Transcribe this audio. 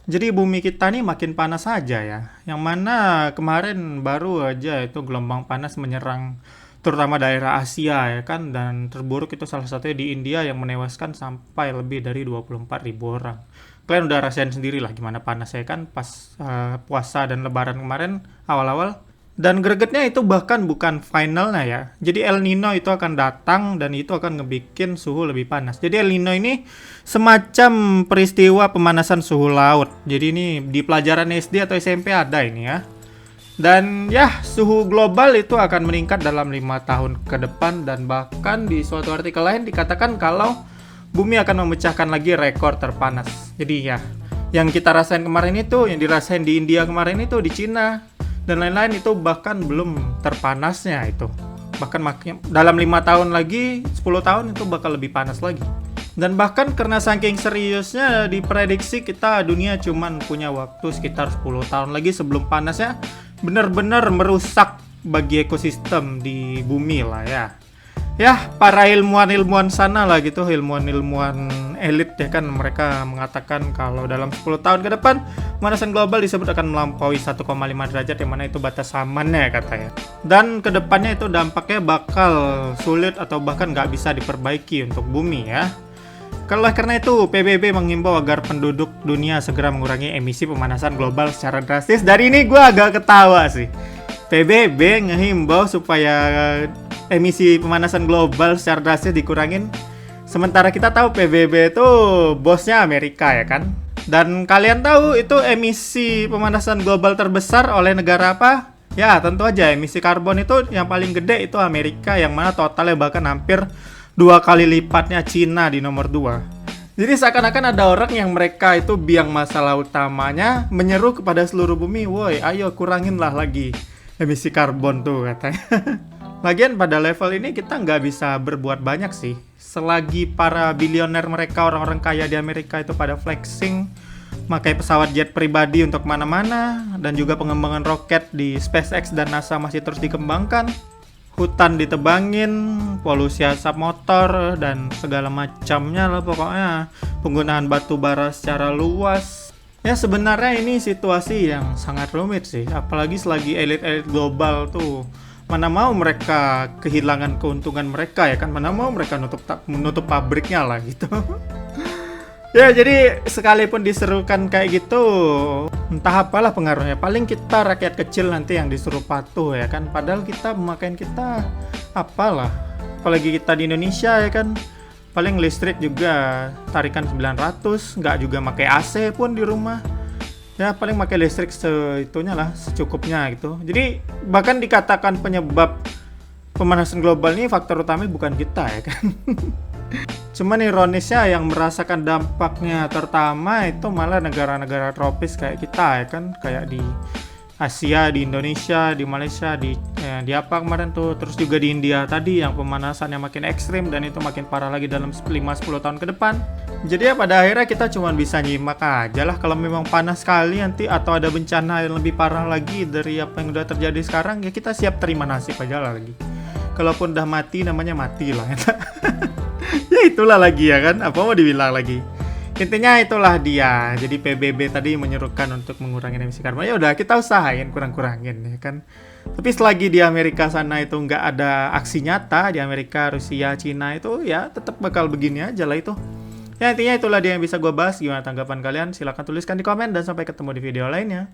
Jadi bumi kita nih makin panas aja ya. Yang mana kemarin baru aja itu gelombang panas menyerang terutama daerah Asia ya kan, dan terburuk itu salah satunya di India yang menewaskan sampai lebih dari 24.000 orang. Kalian udah rasain sendiri lah gimana panasnya kan pas puasa dan lebaran kemarin awal-awal. Dan gregetnya itu bahkan bukan finalnya ya. Jadi El Nino itu akan datang dan itu akan ngebikin suhu lebih panas. Jadi El Nino ini semacam peristiwa pemanasan suhu laut. Jadi ini di pelajaran SD atau SMP ada ini ya. Dan ya, suhu global itu akan meningkat dalam 5 tahun ke depan, dan bahkan di suatu artikel lain dikatakan kalau bumi akan memecahkan lagi rekor terpanas. Jadi ya, yang kita rasain kemarin itu, yang dirasain di India kemarin itu, di Cina dan lain-lain itu bahkan belum terpanasnya itu. Bahkan dalam 5 tahun lagi, 10 tahun itu bakal lebih panas lagi. Dan bahkan karena saking seriusnya diprediksi kita dunia cuman punya waktu sekitar 10 tahun lagi sebelum panasnya benar-benar merusak bagi ekosistem di bumi lah ya. Ya, para ilmuwan-ilmuwan sana lah gitu, ilmuwan-ilmuwan elit ya kan, mereka mengatakan kalau dalam 10 tahun ke depan pemanasan global disebut akan melampaui 1,5 derajat, yang mana itu batas amannya katanya. Dan kedepannya itu dampaknya bakal sulit atau bahkan nggak bisa diperbaiki untuk bumi ya. Kalau karena itu, PBB menghimbau agar penduduk dunia segera mengurangi emisi pemanasan global secara drastis. Dari ini gue agak ketawa sih. PBB ngehimbau supaya emisi pemanasan global secara drastis dikurangin. Sementara kita tahu PBB itu bosnya Amerika ya kan. Dan kalian tahu itu emisi pemanasan global terbesar oleh negara apa? Ya tentu aja emisi karbon itu yang paling gede itu Amerika, yang mana totalnya bahkan hampir 2 kali lipatnya Cina di nomor 2. Jadi seakan-akan ada orang yang mereka itu biang masalah utamanya menyeru kepada seluruh bumi, woi ayo kurangin lah lagi emisi karbon tuh katanya. Lagian pada level ini kita nggak bisa berbuat banyak sih. Selagi para bilioner mereka, orang-orang kaya di Amerika itu pada flexing, pakai pesawat jet pribadi untuk mana-mana, dan juga pengembangan roket di SpaceX dan NASA masih terus dikembangkan, hutan ditebangin, polusi asap motor, dan segala macamnya lah pokoknya, penggunaan batu bara secara luas. Ya sebenarnya ini situasi yang sangat rumit sih, apalagi selagi elit-elit global tuh mana mau mereka kehilangan keuntungan mereka ya kan, mana mau mereka menutup pabriknya lah gitu. Ya jadi sekalipun diserukan kayak gitu, entah apalah pengaruhnya, paling kita rakyat kecil nanti yang disuruh patuh ya kan, padahal kita pemakaian kita apalah, apalagi kita di Indonesia ya kan, paling listrik juga tarikan 900, nggak juga pakai AC pun di rumah. Ya paling pakai listrik seitunya lah, secukupnya gitu. Jadi bahkan dikatakan penyebab pemanasan global ini faktor utama bukan kita ya kan. Cuman ironisnya yang merasakan dampaknya terutama itu malah negara-negara tropis kayak kita ya kan, kayak di Asia, di Indonesia, di Malaysia, di apa kemarin tuh, terus juga di India tadi yang pemanasan yang makin ekstrim dan itu makin parah lagi dalam 5-10 tahun ke depan. Jadi ya pada akhirnya kita cuma bisa nyimak aja lah, kalau memang panas sekali nanti atau ada bencana yang lebih parah lagi dari apa yang udah terjadi sekarang, ya kita siap terima nasib aja lah lagi. Kalaupun udah mati namanya mati lah. Ya itulah lagi ya kan, apa mau dibilang lagi. Intinya itulah dia. Jadi PBB tadi menyerukan untuk mengurangi emisi karbon. Ya udah kita usahain kurang-kurangin ya kan. Tapi selagi di Amerika sana itu nggak ada aksi nyata, di Amerika, Rusia, Cina itu ya tetap bakal begini aja lah itu. Ya intinya itulah dia yang bisa gue bahas. Gimana tanggapan kalian? Silahkan tuliskan di komen dan sampai ketemu di video lainnya.